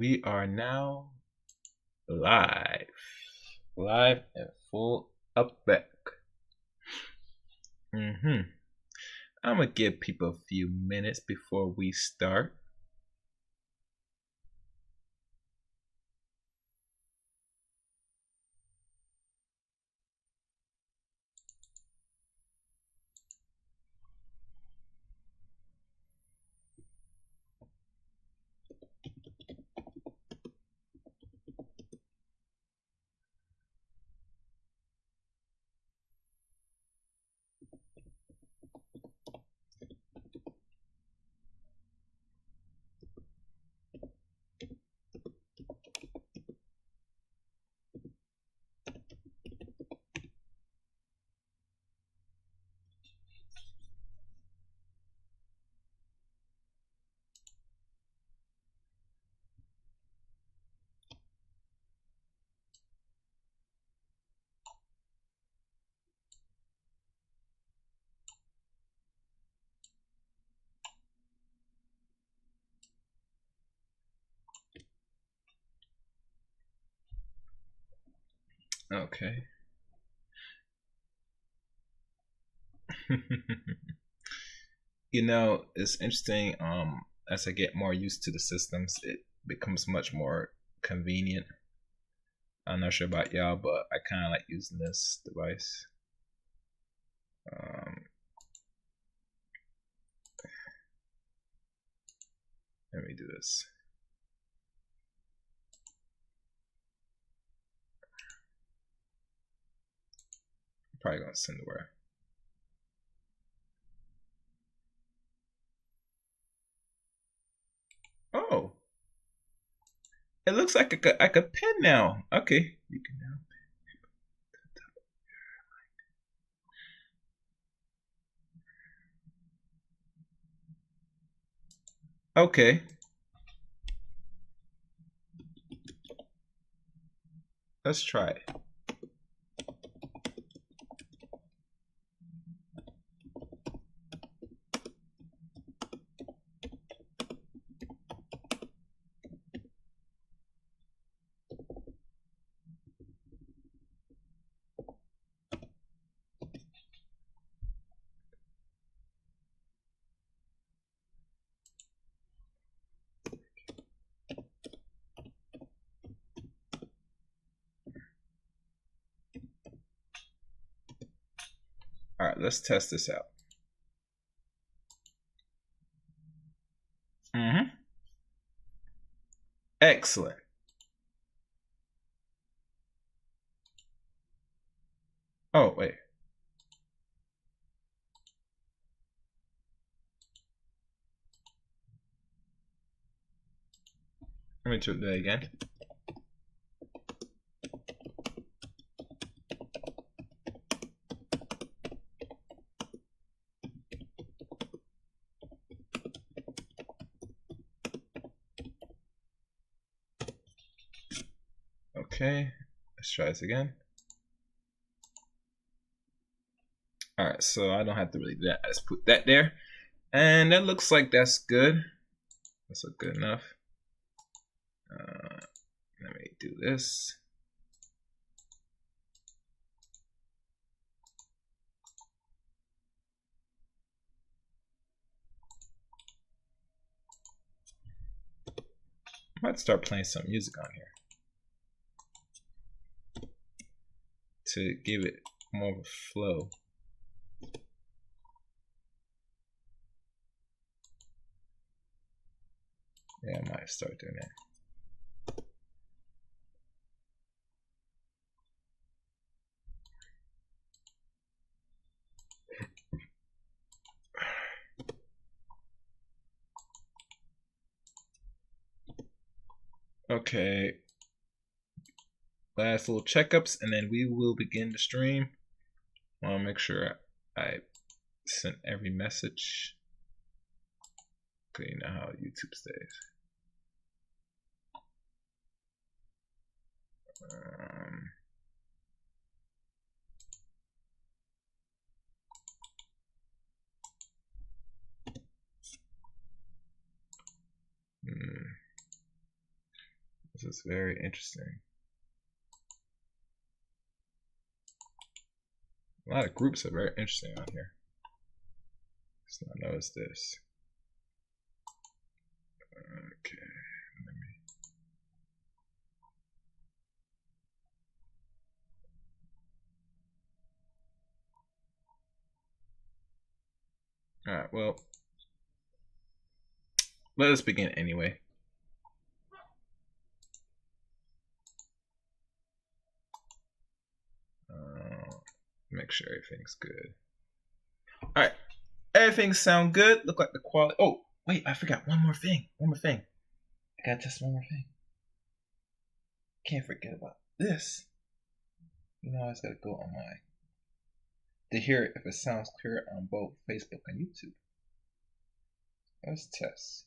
we are now live. Live and full effect. I'm gonna give people a few minutes before we start. Okay. You know, it's interesting. As I get more used to the systems, it becomes much more convenient. I'm not sure about y'all, but I kind of like using this device. Let me do this. I'm probably gonna send where. Oh, it looks like I could pin now. Okay, you can now pin. Okay. Let's try it. All right, let's test this out. Excellent. Oh, wait. Let me do that again. Okay, let's try this again. All right, so I don't have to really do that. I just put that there, and that looks like that's good. That's good enough. Let me do this. I might start playing some music on here to give it more of a flow. Yeah, I might start doing that. Okay, last little checkups, and then we will begin the stream. I'll make sure I sent every message. Okay, you know how YouTube stays. This is very interesting. A lot of groups are very interesting on here. Let's not notice this. Okay, let me. All right, well, let us begin anyway. Make sure everything's good. All right, everything sound good. Look like the quality. Oh, wait, I forgot one more thing. I got just one more thing. Can't forget about this. You know, I just gotta go on my to hear if it sounds clear on both Facebook and YouTube. Let's test.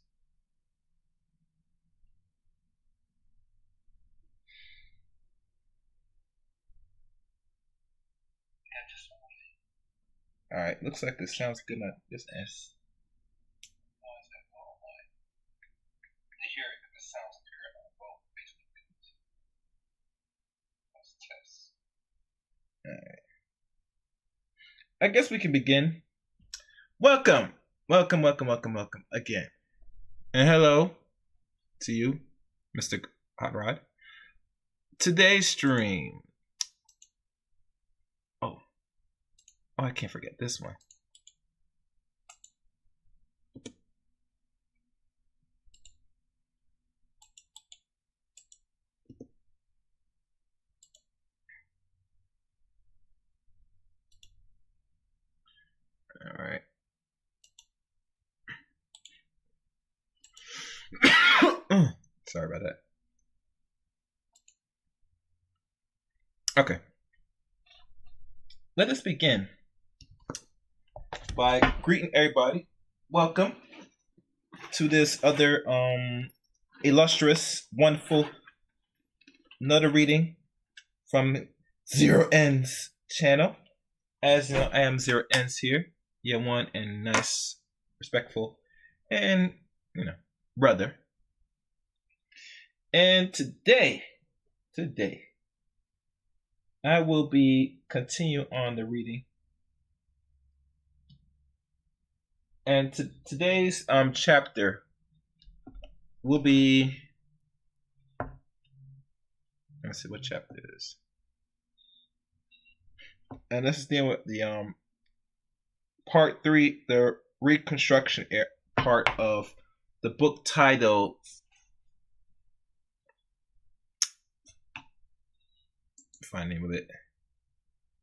All right, looks like this sounds good on this S. Alright. I guess we can begin. Welcome again. And hello to you, Mr. Hot Rod. Today's stream. Oh, I can't forget this one. All right. Sorry about that. Okay. Let us begin by greeting everybody. Welcome to this other illustrious, wonderful, another reading from Zero Ends channel. As you know, I am Zero Ends here. Yeah, one and nice, respectful, and brother. And today, I will be continue on the reading. And today's chapter will be. Let's see what chapter it is. And this is dealing with the part 3, the reconstruction part of the book titled find the name of it.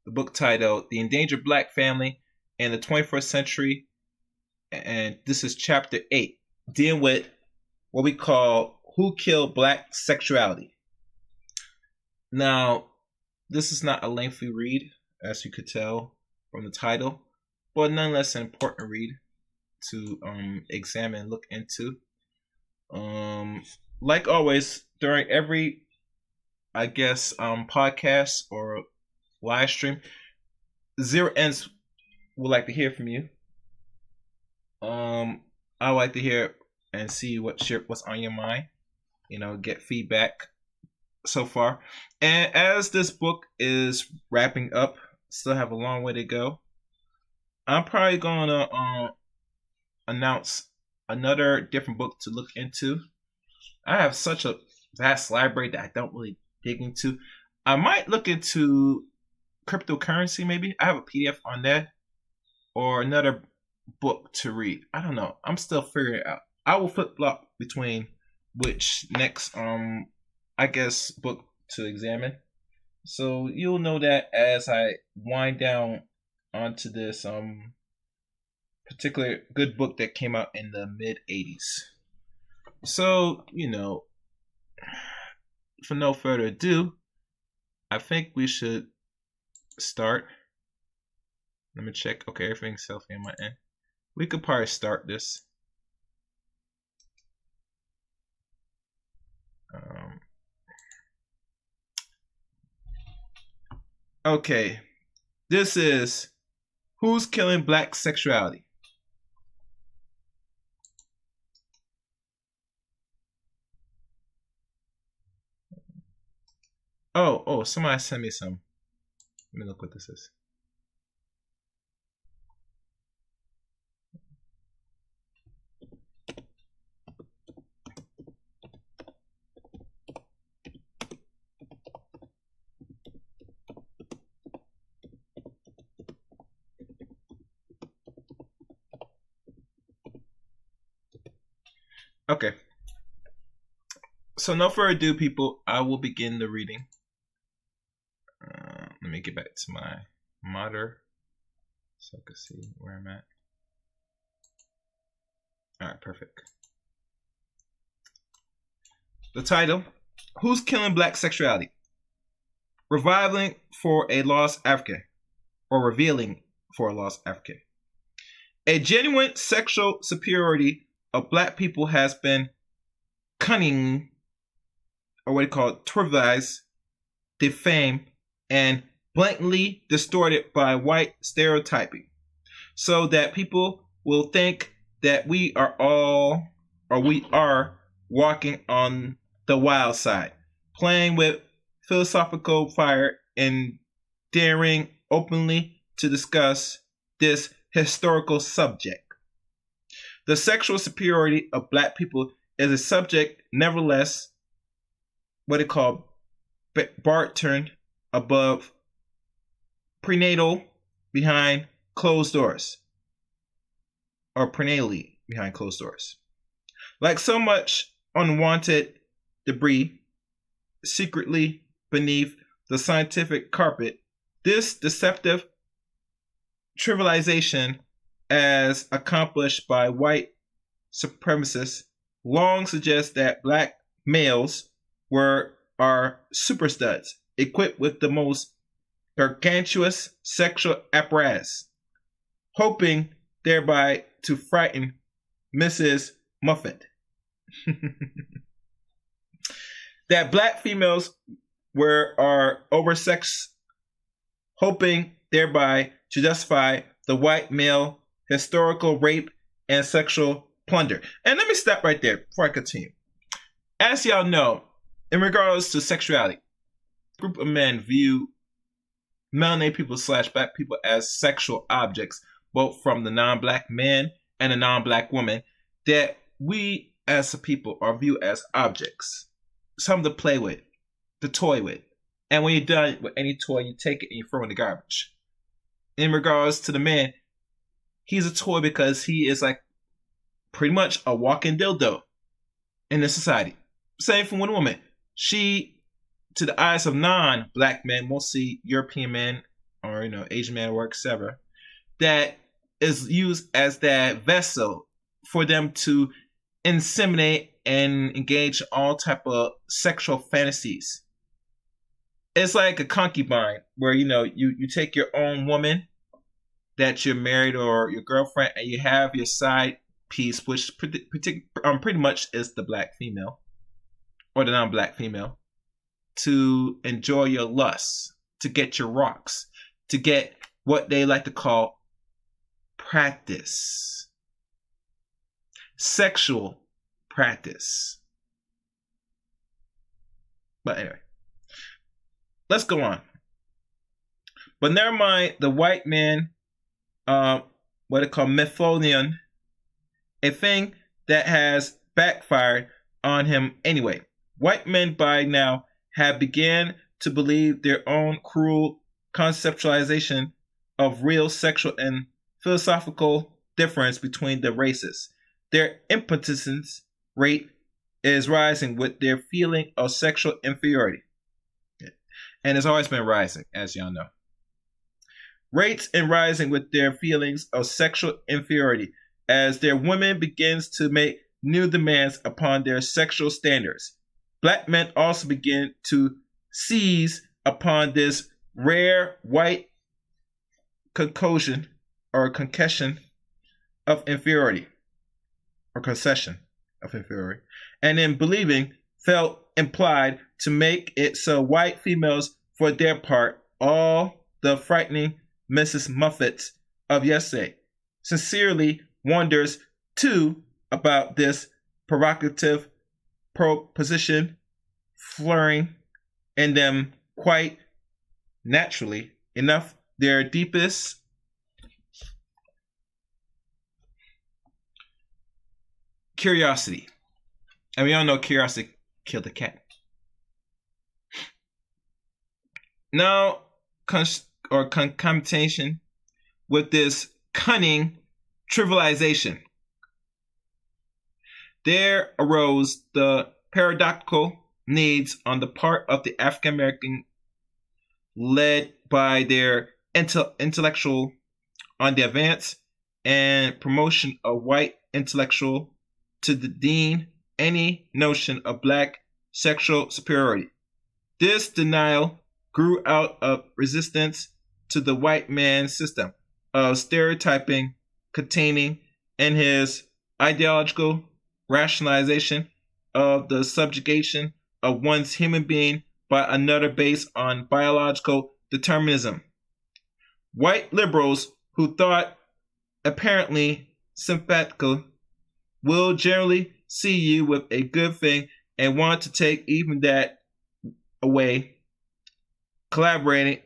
The book titled The Endangered Black Family in the 21st Century. And this is chapter 8, dealing with what we call Who Killed Black Sexuality. Now, this is not a lengthy read, as you could tell from the title, but nonetheless an important read to examine and look into. Like always, during every podcast or live stream, Zero Ends would like to hear from you. I would like to hear and see what's on your mind. Get feedback so far. And as this book is wrapping up, still have a long way to go. I'm probably gonna announce another different book to look into. I have such a vast library that I don't really dig into. I might look into cryptocurrency, maybe. I have a PDF on that, or another book to read. I don't know. I'm still figuring it out. I will flip flop between which next book to examine. So you'll know that as I wind down onto this particular good book that came out in the mid-80s. So, for no further ado, I think we should start. Let me check. Okay, everything's healthy on my end. We could probably start this. Okay, this is Who's Killing Black Sexuality? Oh, somebody sent me some. Let me look what this is. Okay. So no further ado, people. I will begin the reading. Let me get back to my monitor so I can see where I'm at. All right, perfect. The title: Who's Killing Black Sexuality? Reviving for a Lost African, or Revealing for a Lost African. A genuine sexual superiority of black people has been cunning, or what they call trivialized, defamed, and blatantly distorted by white stereotyping, so that people will think that we are walking on the wild side, playing with philosophical fire and daring openly to discuss this historical subject. The sexual superiority of black people is a subject, nevertheless, what they call bartered above prenatal behind closed doors, or prenatally behind closed doors. Like so much unwanted debris secretly beneath the scientific carpet, this deceptive trivialization, as accomplished by white supremacists, long suggests that black males are super studs, equipped with the most gargantuous sexual apparatus, hoping thereby to frighten Mrs. Muffet. That black females are oversexed, hoping thereby to justify the white male historical rape and sexual plunder. And let me stop right there before I continue. As y'all know, in regards to sexuality, a group of men view melanated people / black people as sexual objects, both from the non-black man and the non-black woman, that we as a people are viewed as objects, something to play with, to toy with. And when you're done with any toy, you take it and you throw it in the garbage. In regards to the man, he's a toy because he is like pretty much a walking dildo in this society. Same for one woman. She, to the eyes of non-black men, mostly European men or Asian men or etc., that is used as that vessel for them to inseminate and engage in all type of sexual fantasies. It's like a concubine where you take your own woman that you're married or your girlfriend, and you have your side piece, which pretty much is the black female or the non-black female, to enjoy your lusts, to get your rocks, to get what they like to call practice, sexual practice. But anyway, let's go on. But never mind the white man, what they call Methodian, a thing that has backfired on him anyway. White men by now have begun to believe their own cruel conceptualization of real sexual and philosophical difference between the races. Their impotence rate is rising with their feeling of sexual inferiority. And it's always been rising, as y'all know. Rates and rising with their feelings of sexual inferiority as their women begins to make new demands upon their sexual standards. Black men also begin to seize upon this rare white concussion of inferiority, or concession of inferiority, and in believing felt implied to make it so white females, for their part, all the frightening Mrs. Muffets of yesterday, sincerely wonders too about this provocative proposition flirting in them quite naturally enough their deepest curiosity. And we all know curiosity killed the cat. Now, concomitation with this cunning trivialization, there arose the paradoxical needs on the part of the African American, led by their intellectual, on the advance and promotion of white intellectual to demean any notion of black sexual superiority. This denial grew out of resistance to the white man's system of stereotyping containing in his ideological rationalization of the subjugation of one's human being by another based on biological determinism. White liberals who thought apparently sympathetical will generally see you with a good thing and want to take even that away, collaborating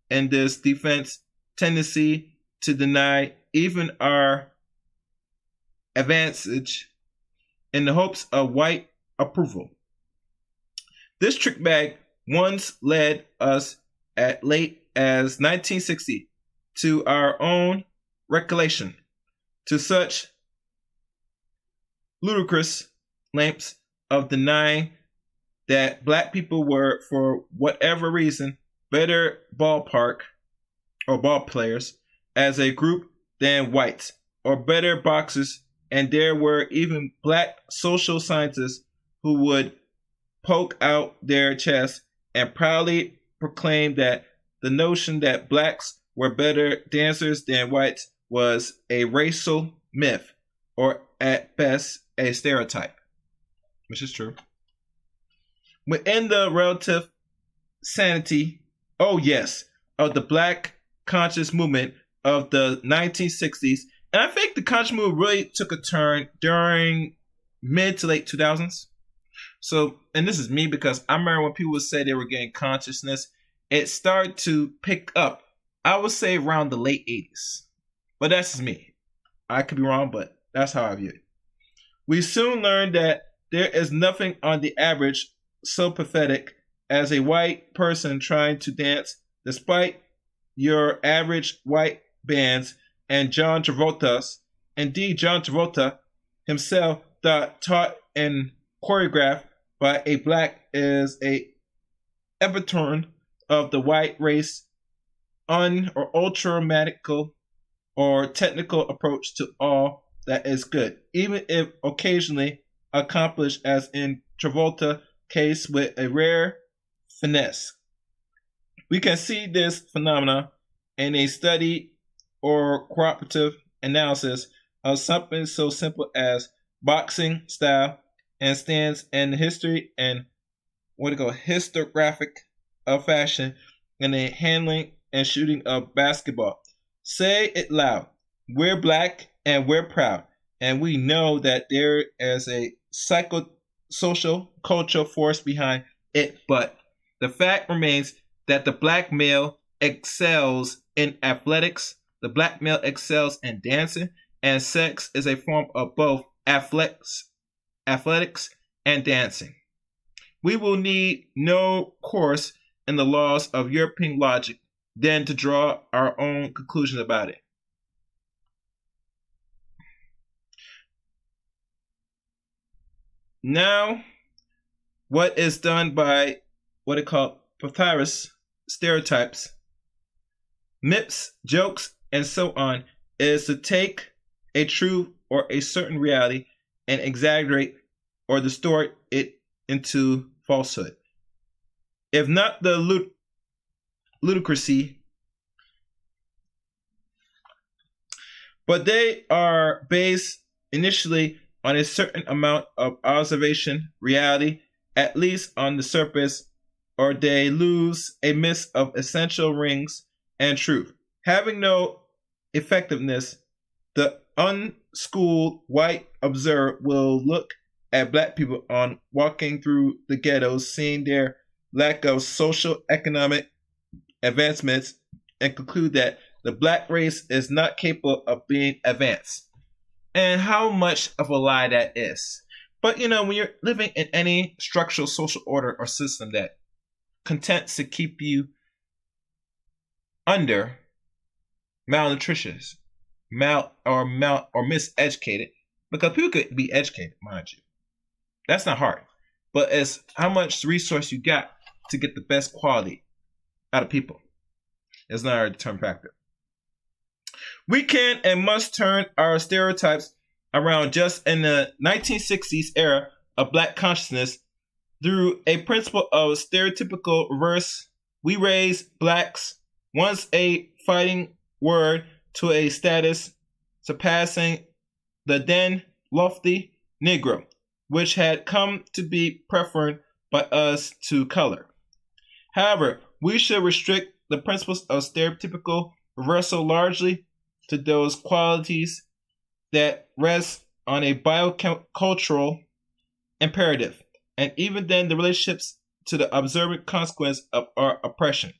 in this defense tendency to deny even our advantage in the hopes of white approval. This trick bag once led us at late as 1960 to our own recollection to such ludicrous lengths of denying that black people were, for whatever reason, better ballpark or ball players as a group than whites, or better boxers, and there were even black social scientists who would poke out their chests and proudly proclaim that the notion that blacks were better dancers than whites was a racial myth, or at best a stereotype, which is true. Within the relative sanity, oh yes, of the black conscious movement of the 1960s, and I think the conscious movement really took a turn during mid to late 2000s. So, and this is me because I remember when people would say they were getting consciousness, it started to pick up, I would say around the late 80s. But that's just me. I could be wrong, but that's how I view it. We soon learned that there is nothing on the average so pathetic as a white person trying to dance despite your average white bands and John Travolta's. Indeed, John Travolta himself taught and choreographed by a black is a epitome of the white race or ultramatical or technical approach to all that is good, even if occasionally accomplished, as in Travolta case, with a rare finesse. We can see this phenomena in a study or cooperative analysis of something so simple as boxing style and stance and history and historiographic of fashion and the handling and shooting of basketball. Say it loud. We're black and we're proud, and we know that there is a psychosocial cultural force behind it, but the fact remains that the black male excels in athletics, the black male excels in dancing, and sex is a form of both athletics and dancing. We will need no course in the laws of European logic then to draw our own conclusion about it. Now, what is done by what they call papyrus stereotypes, myths, jokes, and so on is to take a true or a certain reality and exaggerate or distort it into falsehood. If not the ludicrousy, but they are based initially on a certain amount of observation, reality, at least on the surface, or they lose a mix of essential rings and truth. Having no effectiveness, the unschooled white observer will look at black people on walking through the ghettos, seeing their lack of social economic advancements, and conclude that the black race is not capable of being advanced. And how much of a lie that is. But when you're living in any structural social order or system that contents to keep you under malnutritious, or miseducated, because people could be educated, mind you. That's not hard. But it's how much resource you got to get the best quality out of people. It's not a determined factor. We can and must turn our stereotypes around just in the 1960s era of black consciousness through a principle of stereotypical reverse. We raise blacks once a fighting word to a status surpassing the then lofty Negro, which had come to be preferred by us to color. However, we should restrict the principles of stereotypical reversal largely to those qualities that rest on a biocultural imperative, and even then the relationships to the observant consequence of our oppression.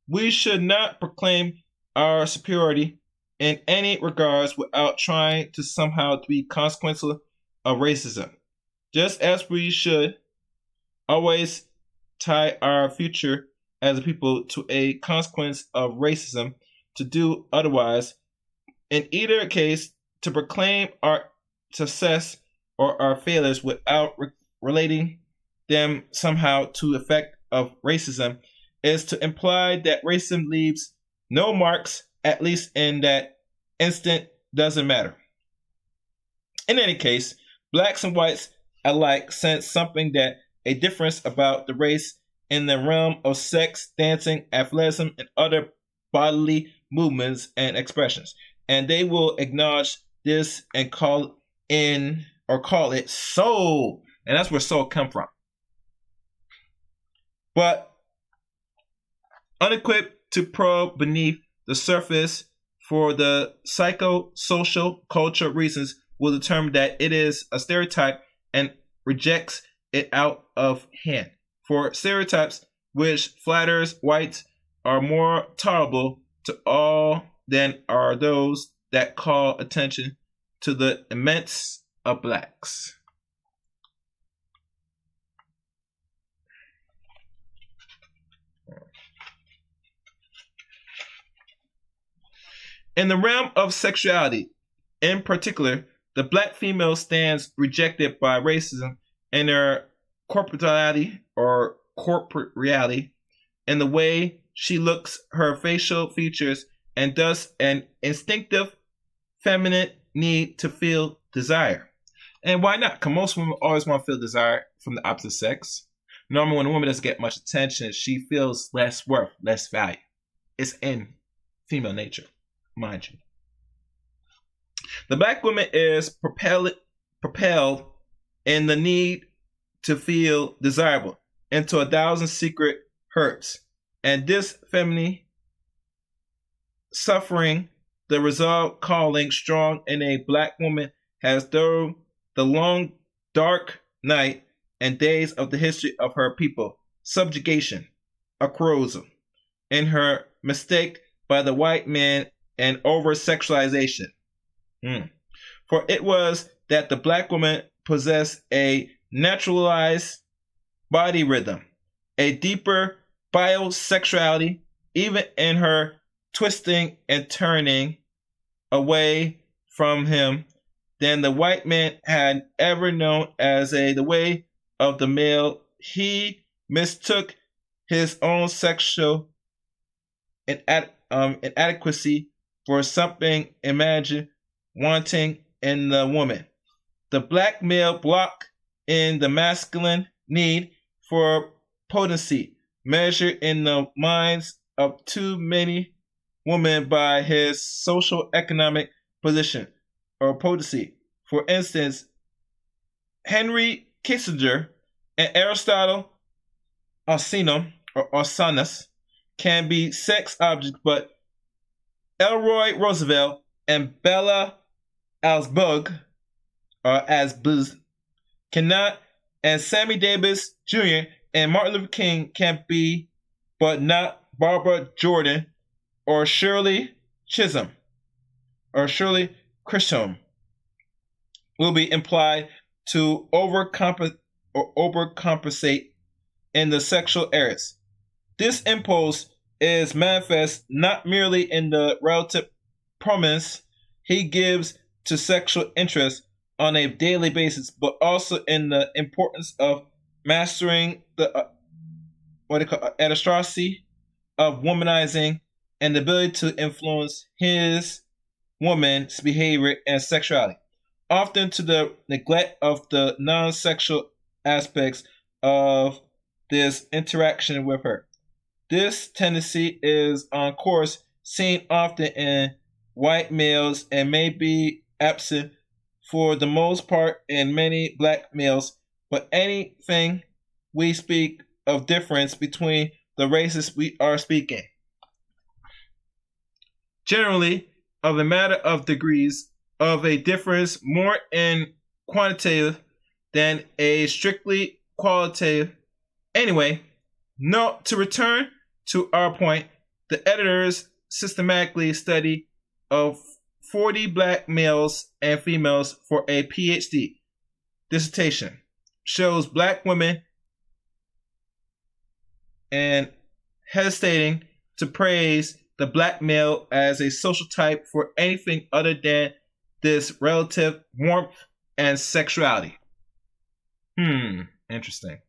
We should not proclaim our superiority in any regards without trying to somehow be consequential of racism, just as we should always tie our future as a people to a consequence of racism. To do otherwise, in either case, to proclaim our success or our failures without relating them somehow to the effect of racism, is to imply that racism leaves no marks, at least in that instant, doesn't matter. In any case, blacks and whites alike sense something that a difference about the race in the realm of sex, dancing, athleticism, and other bodily movements and expressions. And they will acknowledge this and call it soul. And that's where soul come from. But unequipped to probe beneath the surface for the psychosocial cultural reasons will determine that it is a stereotype and rejects it out of hand. For stereotypes which flatters whites are more tolerable to all than are those that call attention to the immense of blacks. In the realm of sexuality, in particular, the black female stands rejected by racism in her corporeality or corporate reality, in the way she looks, her facial features, and thus an instinctive feminine need to feel desire. And why not? Because most women always want to feel desire from the opposite sex. Normally, when a woman doesn't get much attention, she feels less worth, less value. It's in female nature, mind you. The black woman is propelled in the need to feel desirable into 1,000 secret hurts. And this feminine suffering, the resolve calling strong in a black woman, has through the long dark night and days of the history of her people, subjugation, acrorism, in her mistake by the white man and over-sexualization. For it was that the black woman possessed a naturalized body rhythm, a deeper biosexuality, even in her twisting and turning away from him, than the white man had ever known as the way of the male. He mistook his own sexual inadequacy for something imagined wanting in the woman. The black male blocked in the masculine need for potency, measured in the minds of too many women by his social economic position or potency. For instance, Henry Kissinger and Aristotle Arsenis can be sex objects, but Elroy Roosevelt and Bella Asbug cannot, and Sammy Davis Jr. And Martin Luther King can be, but not Barbara Jordan or Shirley Chisholm or Shirley Chisholm will be implied to overcompensate in the sexual areas. This impulse is manifest not merely in the relative prominence he gives to sexual interest on a daily basis, but also in the importance of mastering the aristocracy of womanizing and the ability to influence his woman's behavior and sexuality, often to the neglect of the non-sexual aspects of this interaction with her. This tendency is on course seen often in white males and may be absent for the most part in many black males, but anything we speak of difference between the races we are speaking. Generally, of a matter of degrees of a difference more in quantitative than a strictly qualitative. Anyway, no, to return to our point, the editor's systematically study of 40 black males and females for a PH.D. dissertation shows black women and hesitating to praise the black male as a social type for anything other than this relative warmth and sexuality. Interesting.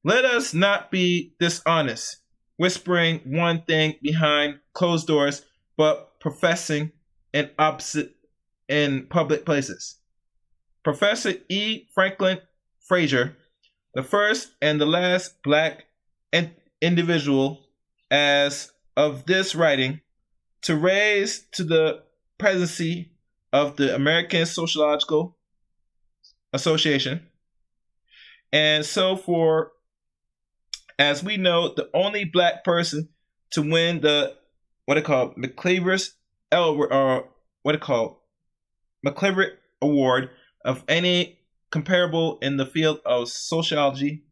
Let us not be dishonest, whispering one thing behind closed doors, but professing an opposite in public places. Professor E. Franklin Frazier, the first and the last black individual as of this writing to raise to the presidency of the American Sociological Association, and so for, as we know, the only black person to win the McCleaver's McCleaver Award of any comparable in the field of sociology,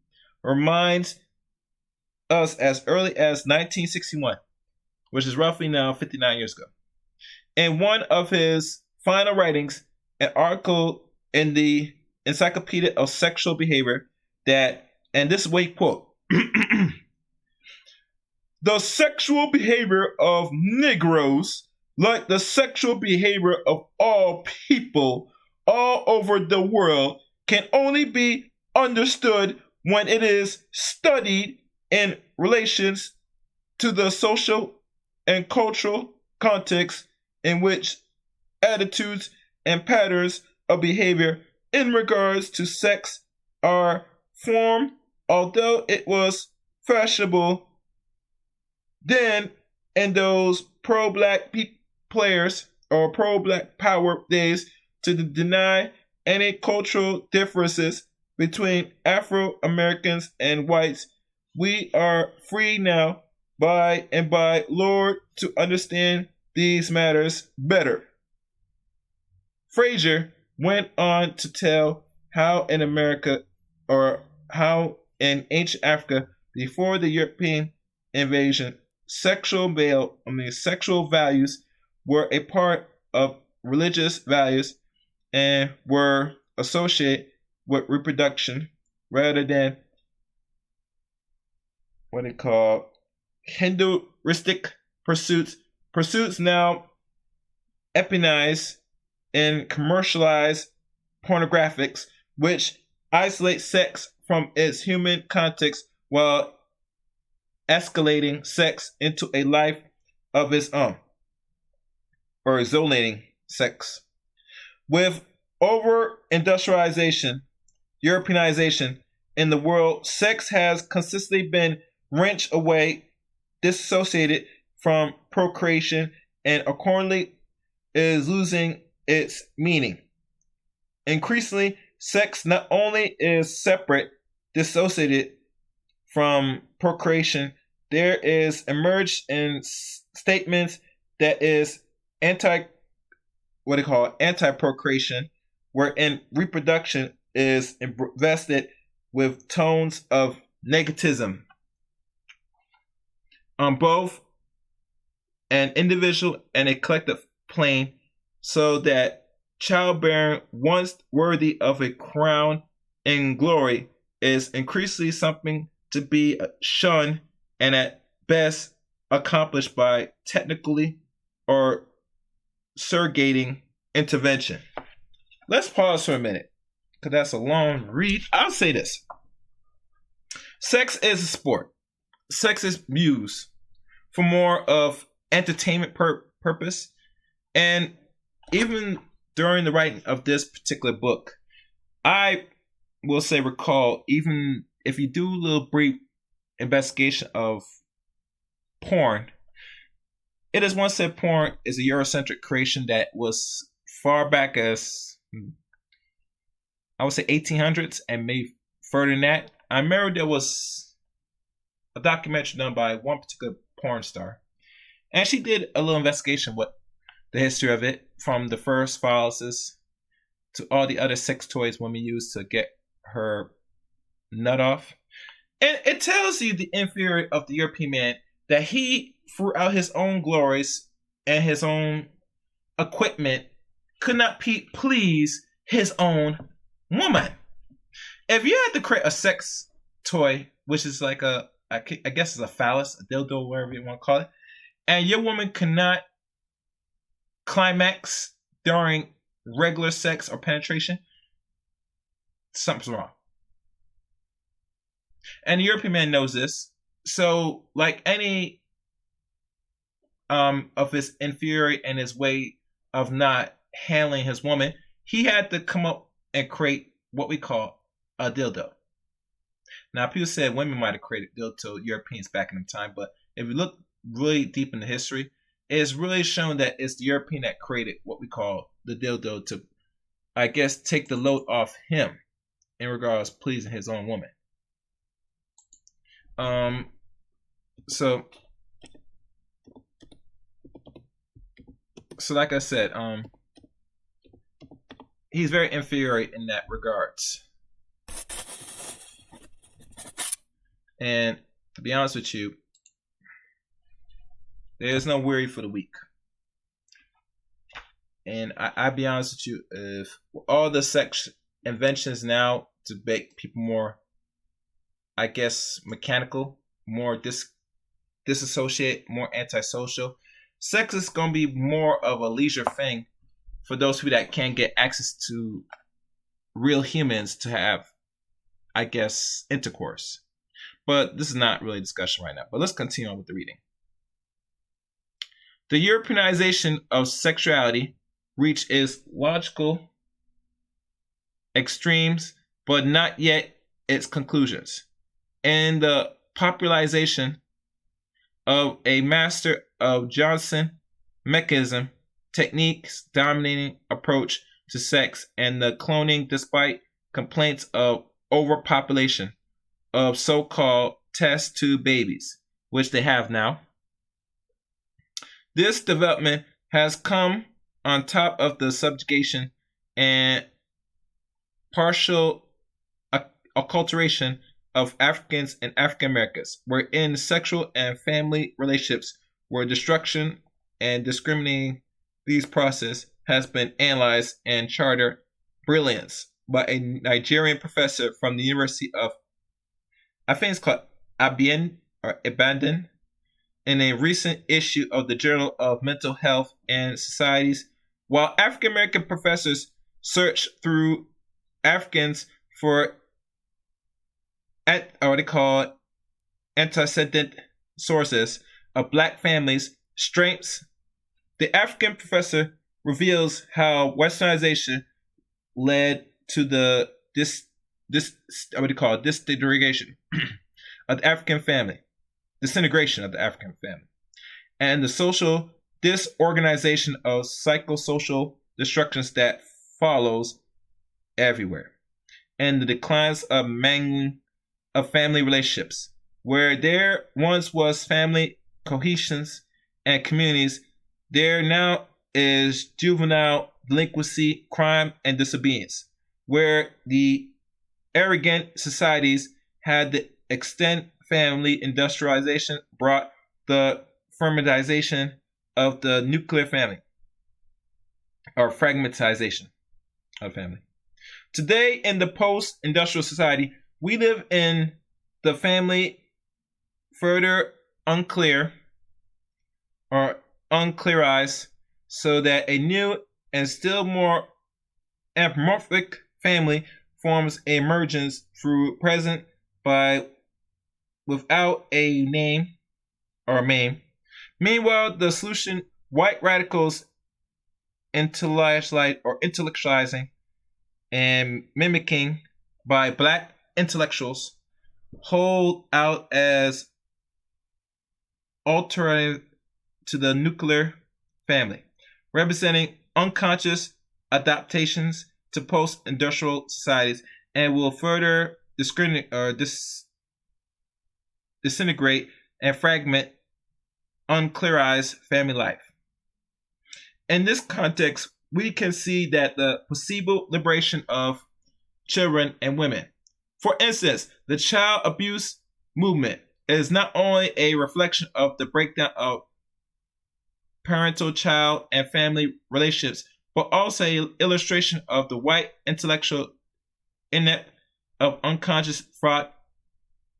reminds us as early as 1961, which is roughly now 59 years ago. In one of his final writings, an article in the Encyclopedia of Sexual Behavior that, and this is what he quote, the sexual behavior of Negroes, like the sexual behavior of all people all over the world, can only be understood when it is studied in relations to the social and cultural context in which attitudes and patterns of behavior in regards to sex are formed. Although it was fashionable then in those pro-black players or pro-black power days to deny any cultural differences between Afro-Americans and whites, we are free now by and by Lord to understand these matters better. Frazier went on to tell how in America, or how in ancient Africa before the European invasion, sexual values were a part of religious values and were associated with reproduction rather than Hinduistic pursuits now weaponized in commercialized pornographics, which isolate sex from its human context while escalating sex into a life of its own, or isolating sex. With over-industrialization, Europeanization in the world, sex has consistently been wrenched away, dissociated from procreation, and accordingly is losing its meaning. Increasingly, sex not only is separate, dissociated from procreation, there is emerged in statements that is anti-procreation, wherein reproduction is invested with tones of negativism on both an individual and a collective plane, so that childbearing, once worthy of a crown in glory, is increasingly something to be shunned and at best accomplished by technically or surrogating intervention. Let's pause for a minute, because that's a long read. I'll say this. Sex is a sport. Sex is used for more of entertainment purpose. And even during the writing of this particular book, I will say recall, even if you do a little brief investigation of porn, it is once said porn is a Eurocentric creation that was far back as, I would say, 1800s and maybe further than that. I remember there was a documentary done by one particular porn star, and she did a little investigation with the history of it, from the first phalluses to all the other sex toys women use to get her nut off. And it tells you the inferiority of the European man, that he, throughout his own glories and his own equipment, could not please his own woman. If you had to create a sex toy, which is like I guess it's a phallus, a dildo, whatever you want to call it, and your woman cannot climax during regular sex or penetration, something's wrong. And the European man knows this. So, like any of his inferiority and his way of not handling his woman, he had to come up and create what we call a dildo. Now, people said women might have created dildo, Europeans back in the time, but if you look really deep into history, it's really shown that it's the European that created what we call the dildo to, I guess, take the load off him in regards to pleasing his own woman. So like I said, he's very inferior in that regards. And to be honest with you, there's no worry for the weak. And I'll be honest with you, if all the sex inventions now to make people more, I guess, mechanical, more disassociate, more antisocial, sex is going to be more of a leisure thing for those people that can't get access to real humans to have, I guess, intercourse. But this is not really a discussion right now. But let's continue on with the reading. The Europeanization of sexuality reached its logical extremes, but not yet its conclusions. And the popularization of a master of Johnson mechanism techniques dominating approach to sex, and the cloning, despite complaints of overpopulation of so-called test tube babies, which they have now. This development has come on top of the subjugation and partial acculturation of Africans and African Americans, wherein sexual and family relationships were destruction and discriminating. These process has been analyzed and charted brilliance by a Nigerian professor from the University of, I think it's called Ibadan, in a recent issue of the Journal of Mental Health and Societies. While African American professors search through Africans for what they call antecedent sources of black families' strengths, the African professor reveals how Westernization led to the disintegration of the African family, disintegration of the African family, and the social disorganization of psychosocial destructions that follows everywhere, and the declines of mangling of family relationships, where there once was family cohesions and communities, there now is juvenile delinquency, crime, and disobedience, where the arrogant societies had the extend family industrialization brought the fragmentization of the nuclear family, or fragmentization of family. Today, in the post-industrial society, we live in the family further unclear or unclearized, so that a new and still more anthropomorphic family forms emergence through present by without a name or maim. Meanwhile, the solution white radicals intellectualizing and mimicking by black intellectuals hold out as alternative to the nuclear family, representing unconscious adaptations to post-industrial societies, and will further disintegrate and fragment unclearized family life. In this context, we can see that the possible liberation of children and women. For instance, the child abuse movement is not only a reflection of the breakdown of parental, child, and family relationships, but also an illustration of the white intellectual inept of unconscious fraud,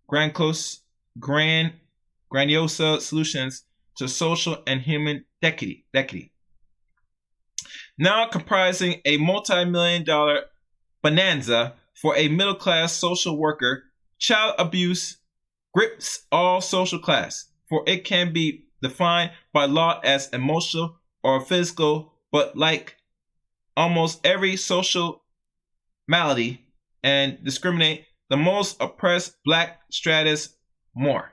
grandiose solutions to social and human decay. Now comprising a multi-million-dollar bonanza for a middle-class social worker, child abuse grips all social class, for it can be defined by law as emotional or physical, but like almost every social malady and discriminate the most oppressed black stratus more.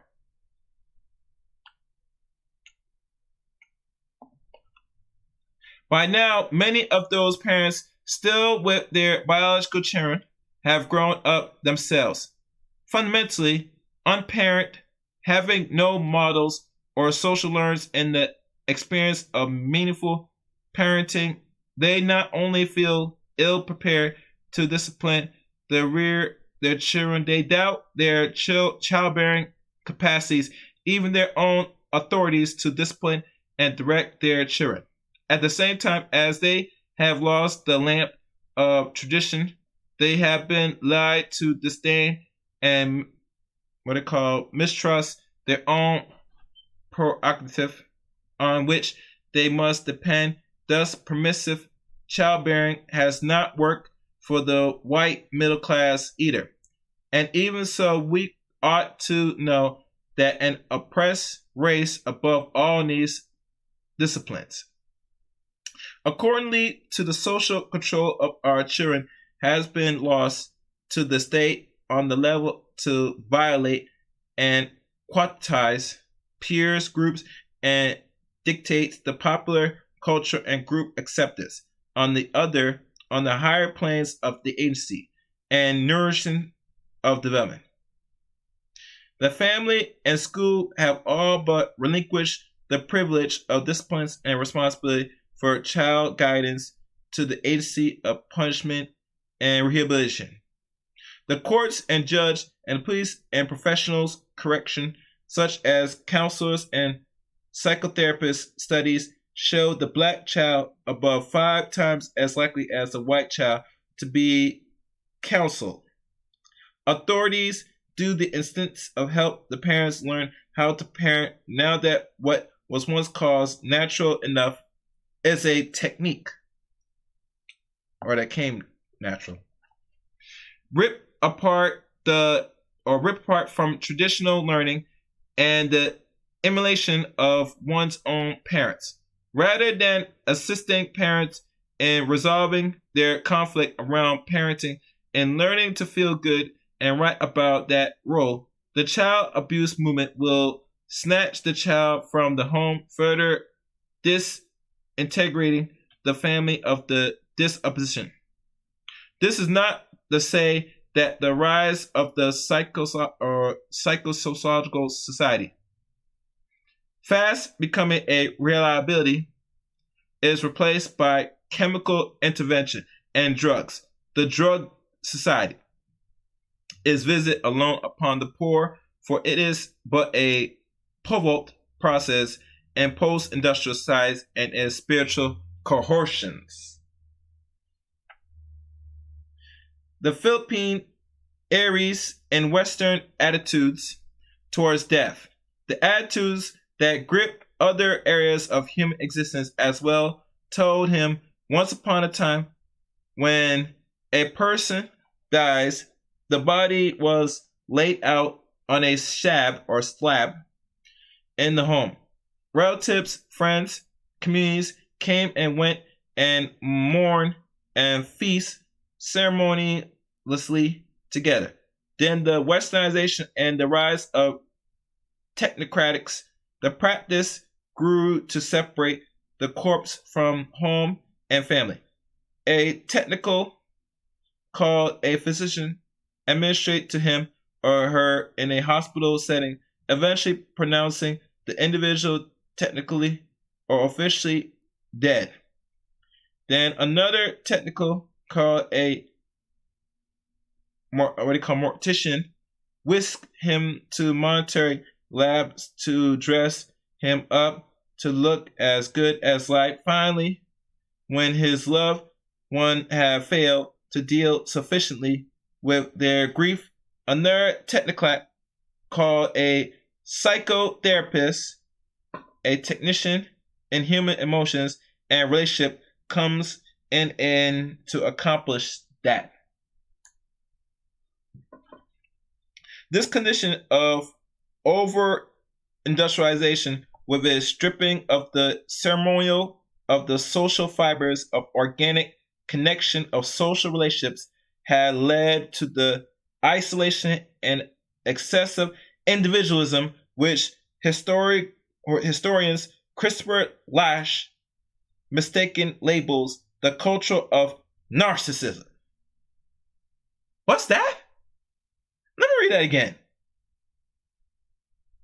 By now, many of those parents still with their biological children have grown up themselves, fundamentally unparent, having no models or social learners in the experience of meaningful parenting. They not only feel ill prepared to discipline rear their children, they doubt their childbearing capacities, even their own authorities to discipline and direct their children. At the same time as they have lost the lamp of tradition, they have been lied to disdain and mistrust their own prerogative on which they must depend. Thus, permissive childbearing has not worked for the white middle class either. And even so, we ought to know that an oppressed race above all needs disciplines. Accordingly to the social control of our children has been lost to the state on the level to violate and quantize peers, groups, and dictate the popular culture and group acceptance. On the other, on the higher planes of the agency and nourishing of development. The family and school have all but relinquished the privilege of disciplines and responsibility for child guidance to the agency of punishment and rehabilitation. The courts and judge and police and professionals correction, such as counselors and psychotherapists, studies show the black child above 5 times as likely as the white child to be counseled. Authorities do the instance of help the parents learn how to parent now that what was once called natural enough is a technique, or that came natural. Rip apart from traditional learning and the emulation of one's own parents, rather than assisting parents in resolving their conflict around parenting and learning to feel good and right about that role. The child abuse movement will snatch the child from the home, further disintegrating the family of the disopposition. This is not to say that the rise of the psychosocial society, fast becoming a reliability, is replaced by chemical intervention and drugs, the drug society. is visit alone upon the poor, for it is but a pivot process in post-industrial size and in spiritual coercions. The Philippine Aries and Western attitudes towards death. The attitudes that grip other areas of human existence as well told him once upon a time when a person dies, the body was laid out on a slab in the home. Relatives, friends, communities came and went and mourned and feast ceremoniously together. Then the westernization and the rise of technocratics, the practice grew to separate the corpse from home and family. A technical called a physician administrate to him or her in a hospital setting, eventually pronouncing the individual technically or officially dead. Then another technical called a mortician whisked him to monetary labs to dress him up to look as good as life. Finally, when his loved one had failed to deal sufficiently with their grief, another technocrat called a psychotherapist, a technician in human emotions and relationship, comes in to accomplish that. This condition of over-industrialization, with its stripping of the ceremonial of the social fibers of organic connection of social relationships, had led to the isolation and excessive individualism which historians Christopher Lasch mistaken labels the culture of narcissism. What's that? Let me read that again.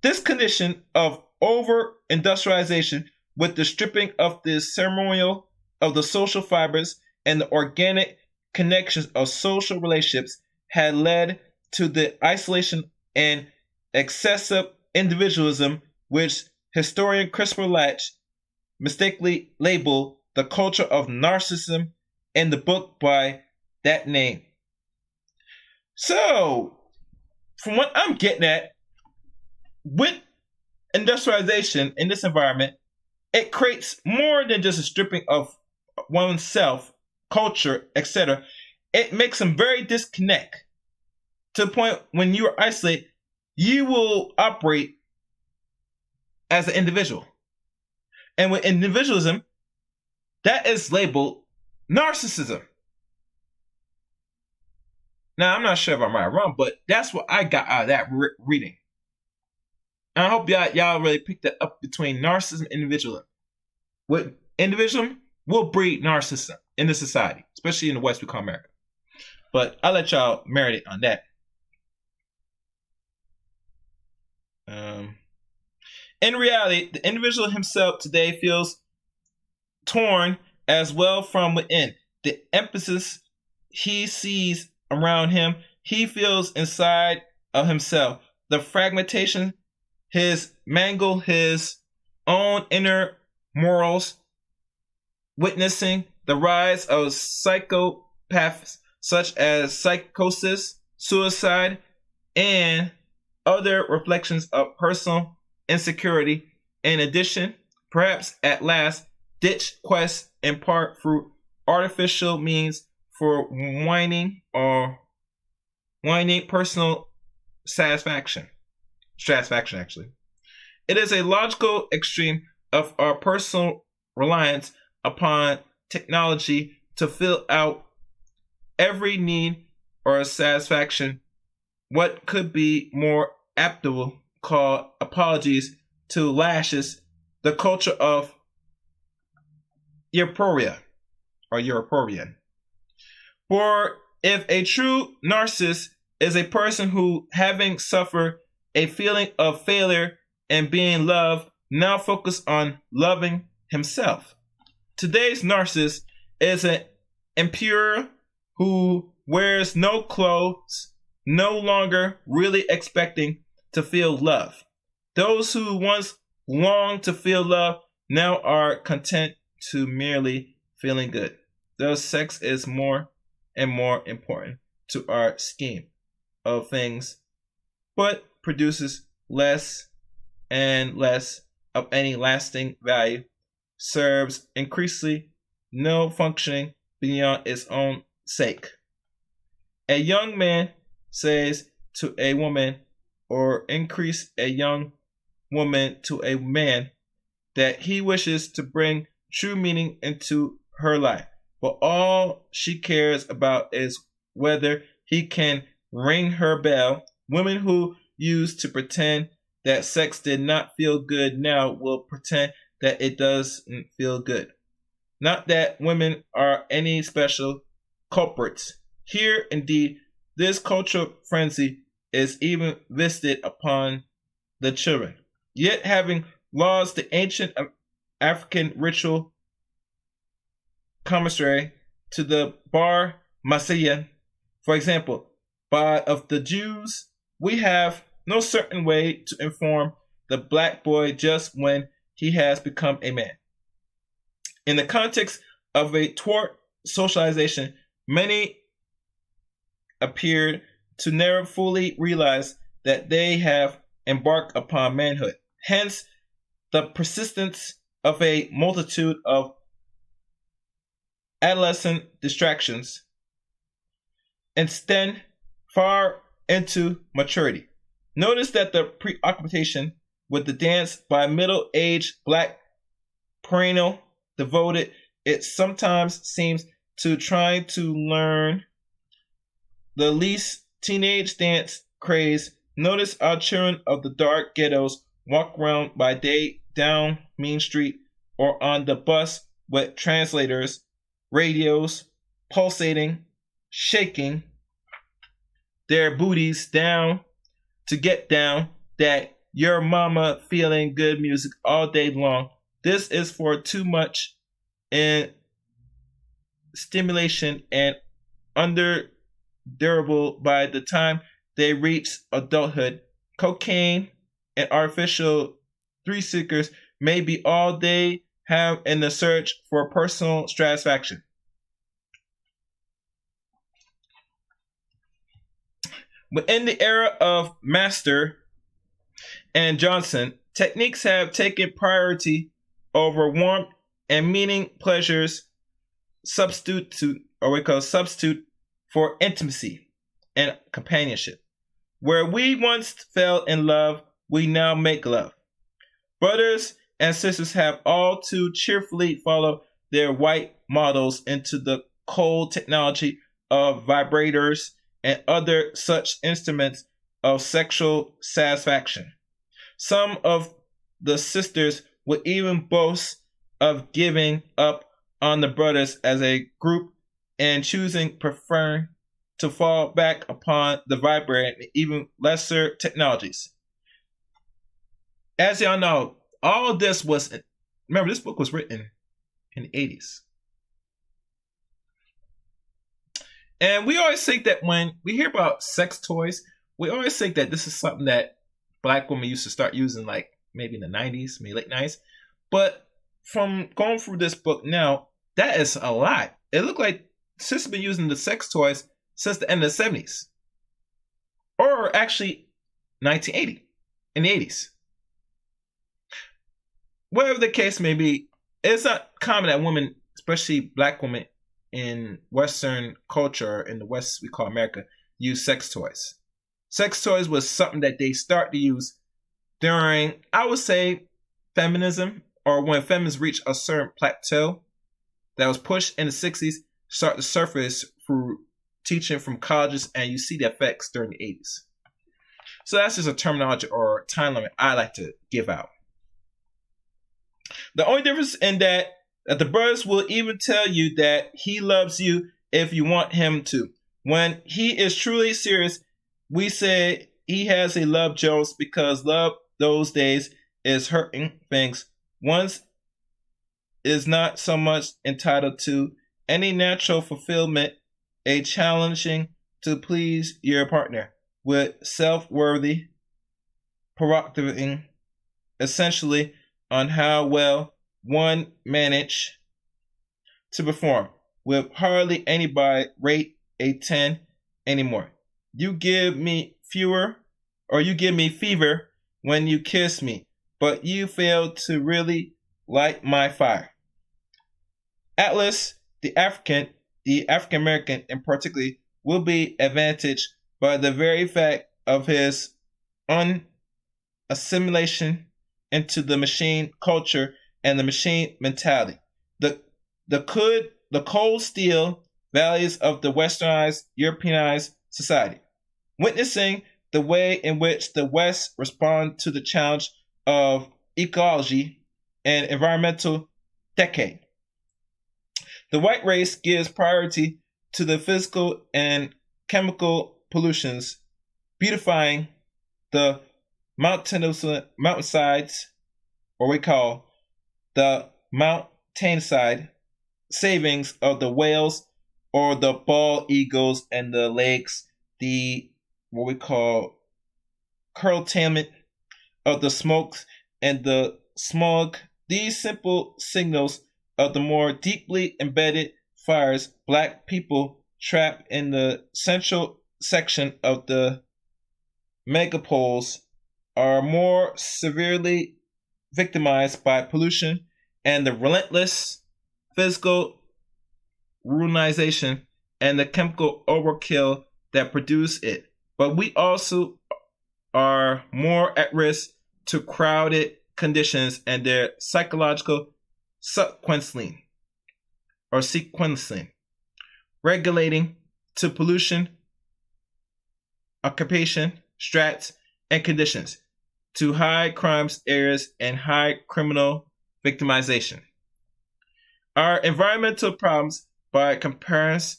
This condition of over-industrialization with the stripping of the ceremonial of the social fibers and the organic connections of social relationships had led to the isolation and excessive individualism which historian Christopher Lasch mistakenly labeled the culture of narcissism in the book by that name. So, from what I'm getting at, with industrialization in this environment, it creates more than just a stripping of oneself, culture, etc. It makes them very disconnect to the point when you are isolated, you will operate as an individual. And with individualism, that is labeled narcissism. Now, I'm not sure if I'm right or wrong, but that's what I got out of that reading. And I hope y'all really picked that up between narcissism and individualism. With individualism will breed narcissism in the society, especially in the West we call America. But I'll let y'all marinate on that. In reality, the individual himself today feels torn as well from within. The emphasis he sees around him, he feels inside of himself. The fragmentation, his mangle, his own inner morals, witnessing the rise of psychopaths such as psychosis, suicide, and other reflections of personal insecurity. In addition, perhaps at last, ditch quest in part through artificial means for whining personal satisfaction actually. It is a logical extreme of our personal reliance upon technology to fill out every need or satisfaction. What could be more aptable called apologies to Lasch's the culture of euphoria or European. For if a true narcissist is a person who, having suffered a feeling of failure and being loved, now focus on loving himself. Today's narcissist is an impure who wears no clothes, no longer really expecting to feel love. Those who once longed to feel love now are content to merely feeling good. Thus, sex is more and more important to our scheme of things, but produces less and less of any lasting value, serves increasingly no functioning beyond its own sake. A young man says to a woman, or increase a young woman to a man, that he wishes to bring true meaning into her life, but all she cares about is whether he can ring her bell. Women who used to pretend that sex did not feel good now will pretend that it doesn't feel good. Not that women are any special culprits. Here, indeed, this cultural frenzy is even visited upon the children. Yet, having lost the ancient African ritual commissary to the Bar Messiah, for example, by of the Jews, we have no certain way to inform the black boy just when he has become a man. In the context of a toward socialization, many appear to never fully realize that they have embarked upon manhood. Hence, the persistence of a multitude of adolescent distractions extend far into maturity. Notice that the preoccupation with the dance by middle-aged black perennial devoted, it sometimes seems to try to learn the least teenage dance craze. Notice our children of the dark ghettos walk around by day down Main Street or on the bus with translators, radios, pulsating, shaking their booties down to get down that your mama feeling good music all day long. This is for too much in stimulation and undurable by the time they reach adulthood. Cocaine and artificial three seekers may be all they have in the search for personal satisfaction. Within the era of Master and Johnson, techniques have taken priority over warmth and meaning pleasures substitute for intimacy and companionship. Where we once fell in love, we now make love. Brothers and sisters have all too cheerfully followed their white models into the cold technology of vibrators and other such instruments of sexual satisfaction. Some of the sisters would even boast of giving up on the brothers as a group and preferring to fall back upon the vibrator and even lesser technologies. As y'all know, all this was, remember, this book was written in the 80s. And we always think that when we hear about sex toys, we always think that this is something that black women used to start using like maybe in the 90s, maybe late 90s. But from going through this book now, that is a lot. It looked like sisters have been using the sex toys since the end of the 70s. Or actually 1980, in the 80s. Whatever the case may be, it's not common that women, especially black women in Western culture, in the West we call America, use sex toys. Sex toys was something that they start to use during, I would say, feminism, or when feminism reached a certain plateau that was pushed in the 60s, start to surface through teaching from colleges, and you see the effects during the 80s. So that's just a terminology or time limit I like to give out. The only difference in that the brothers will even tell you that he loves you if you want him to. When he is truly serious, we say he has a love Jones because love those days is hurting things. Once is not so much entitled to any natural fulfillment, a challenging to please your partner. with self-worthy prerogatives, essentially on how well one managed to perform, with hardly anybody rate a 10 anymore. You give me fever when you kiss me, but you fail to really light my fire. Atlas, the African American in particular, will be advantaged by the very fact of his assimilation into the machine culture and the machine mentality. The cold steel values of the westernized, Europeanized society. Witnessing the way in which the West respond to the challenge of ecology and environmental decay. The white race gives priority to the physical and chemical pollutions, beautifying the mountainsides, or we call the mountainside savings of the whales or the bald eagles and the lakes, the what we call curtailment of the smokes and the smog. These simple signals of the more deeply embedded fires black people trapped in the central section of the megapoles are more severely victimized by pollution and the relentless physical ruinization and the chemical overkill that produce it. But we also are more at risk to crowded conditions and their psychological sequencing, regulating to pollution, occupation, strats, and conditions, to high crimes areas and high criminal victimization. Our environmental problems, by comparison,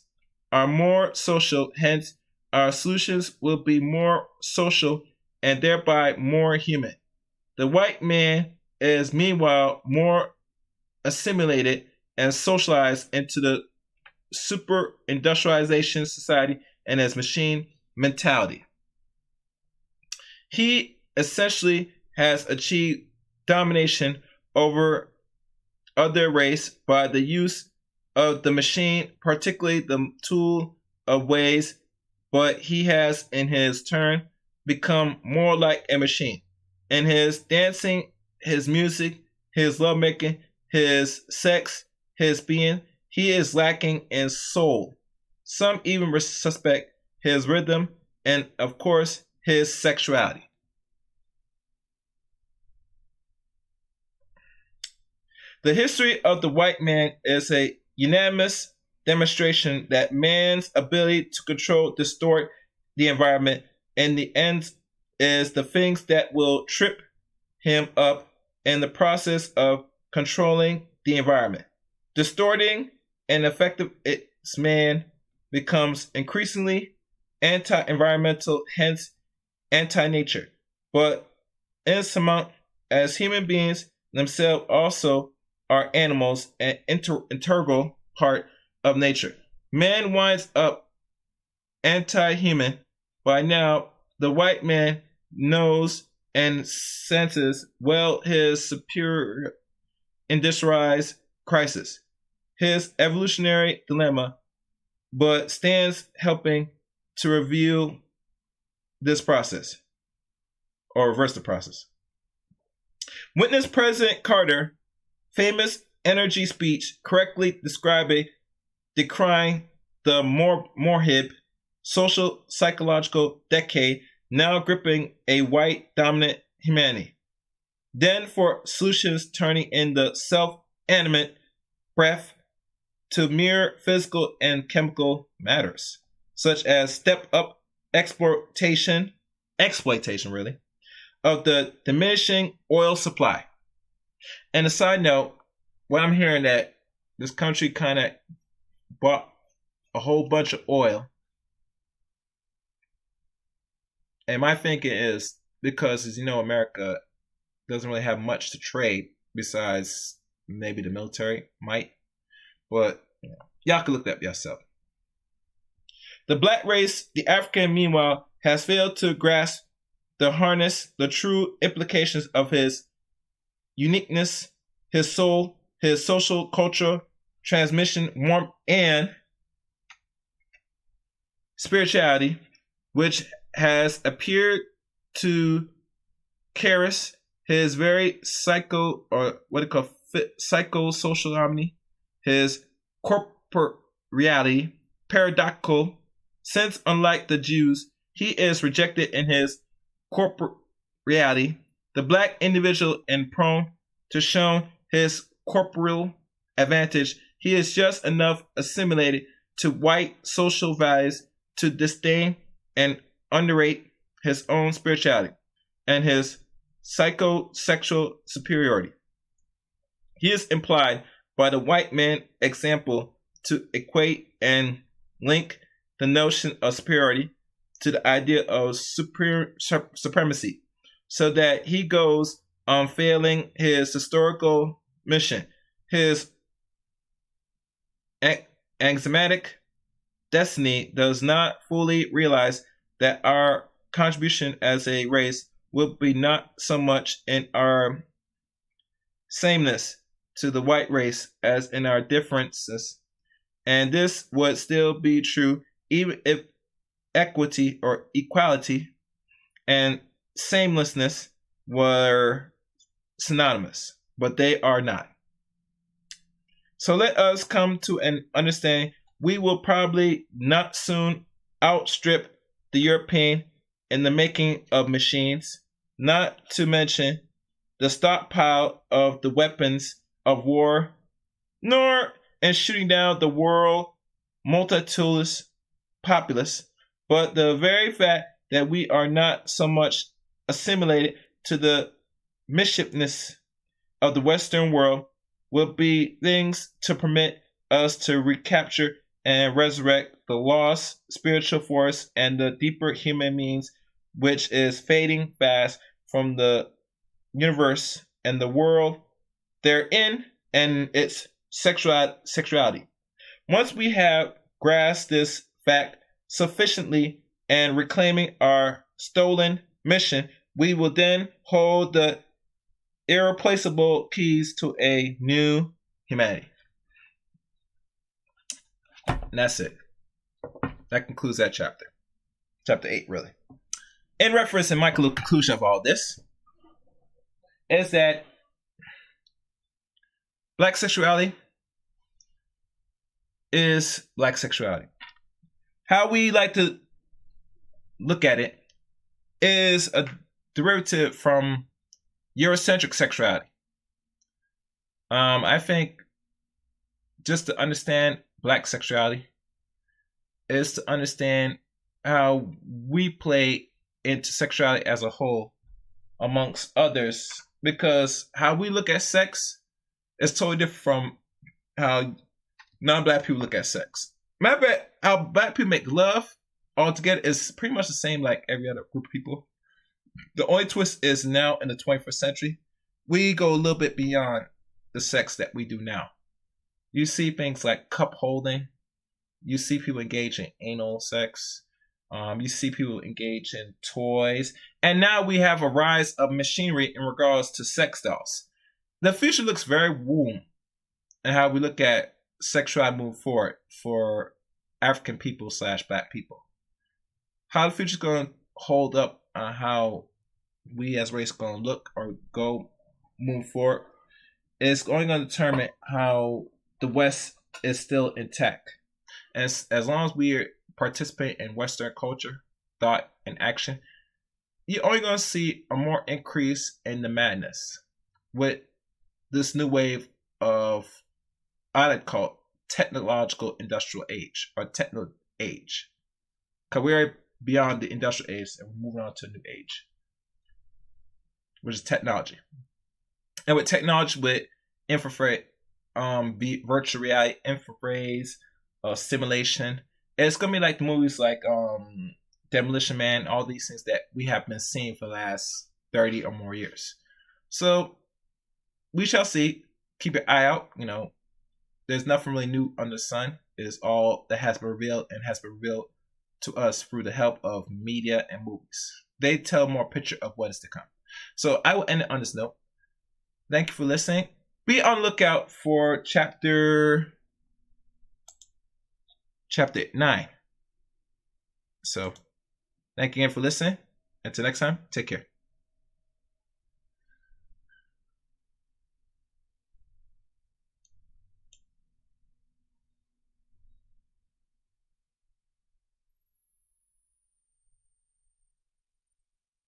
are more social, hence our solutions will be more social and thereby more human. The white man is meanwhile more assimilated and socialized into the super industrialization society and his machine mentality. He essentially has achieved domination over other race by the use of the machine, particularly the tool of ways, but he has in his turn become more like a machine. In his dancing, his music, his lovemaking, his sex, his being, he is lacking in soul. Some even suspect his rhythm and, of course, his sexuality. The history of the white man is a unanimous demonstration that man's ability to control, distort the environment, and the end is the things that will trip him up in the process of controlling the environment. Distorting and effective its man becomes increasingly anti-environmental, hence anti-nature, but insurmount as human beings themselves also are animals and integral part of nature. Man winds up anti-human. By now, the white man knows and senses well his superior industrialized crisis, his evolutionary dilemma, but stands helping to reveal this process or reverse the process. Witness President Carter's famous energy speech correctly describing decrying the morbid social psychological decay now gripping a white dominant humanity. Then for solutions turning in the self-animate breath to mere physical and chemical matters, such as step-up exploitation really, of the diminishing oil supply. And a side note, what I'm hearing that this country kind of bought a whole bunch of oil. And my thinking is because, as you know, America doesn't really have much to trade besides maybe the military might. But y'all can look that up yourself. The black race, the African, meanwhile, has failed to grasp the true implications of his uniqueness, his soul, his social culture, transmission, warmth, and spirituality, which has appeared to caress his very psychosocial harmony, his corporate reality, paradoxical, since unlike the Jews, he is rejected in his corporate reality, the black individual and prone to show his corporeal advantage, he is just enough assimilated to white social values to disdain and underrate his own spirituality and his psychosexual superiority. He is implied by the white man example to equate and link the notion of superiority to the idea of supremacy, so that he goes on failing his historical mission, his axiomatic destiny does not fully realize that our contribution as a race will be not so much in our sameness to the white race as in our differences. And this would still be true even if equity or equality and sameness were synonymous, but they are not. So let us come to an understanding. We will probably not soon outstrip the European in the making of machines, not to mention the stockpile of the weapons of war, nor in shooting down the world multitudinous populace, but the very fact that we are not so much assimilated to the mischiefness of the Western world will be things to permit us to recapture and resurrect the lost spiritual force and the deeper human means which is fading fast from the universe and the world therein and its sexuality. Once we have grasped this fact sufficiently and reclaiming our stolen mission, we will then hold the irreplaceable keys to a new humanity. And that's it. That concludes that chapter. Chapter 8, really. In reference and my conclusion of all this is that black sexuality is black sexuality. How we like to look at it is a derivative from Eurocentric sexuality. I think just to understand black sexuality is to understand how we play into sexuality as a whole amongst others, because how we look at sex is totally different from how non-black people look at sex. Matter of fact, how black people make love altogether is pretty much the same like every other group of people. The only twist is now in the 21st century, we go a little bit beyond the sex that we do now. You see things like cup holding. You see people engage in anal sex. You see people engage in toys. And now we have a rise of machinery in regards to sex dolls. The future looks very warm in how we look at sexuality moving forward for African people / black people. How the future is going to hold up on how we as race going to look or go move forward is going to determine how the West is still intact. As long as we participate in Western culture, thought, and action, you're only going to see a more increase in the madness with this new wave of, I like to call it, technological industrial age or techno age. Because we're beyond the industrial age and we're moving on to a new age, which is technology. And with technology, with infrared, virtual reality, infrared, simulation, it's gonna be like the movies like Demolition Man, all these things that we have been seeing for the last 30 or more years. So we shall see. Keep your eye out. You know, there's nothing really new under the sun. It's all that has been revealed and has been revealed to us through the help of media and movies. They tell more picture of what is to come. So I will end it on this note. Thank you for listening. Be on lookout for chapter 9. So thank you again for listening. Until next time, take care.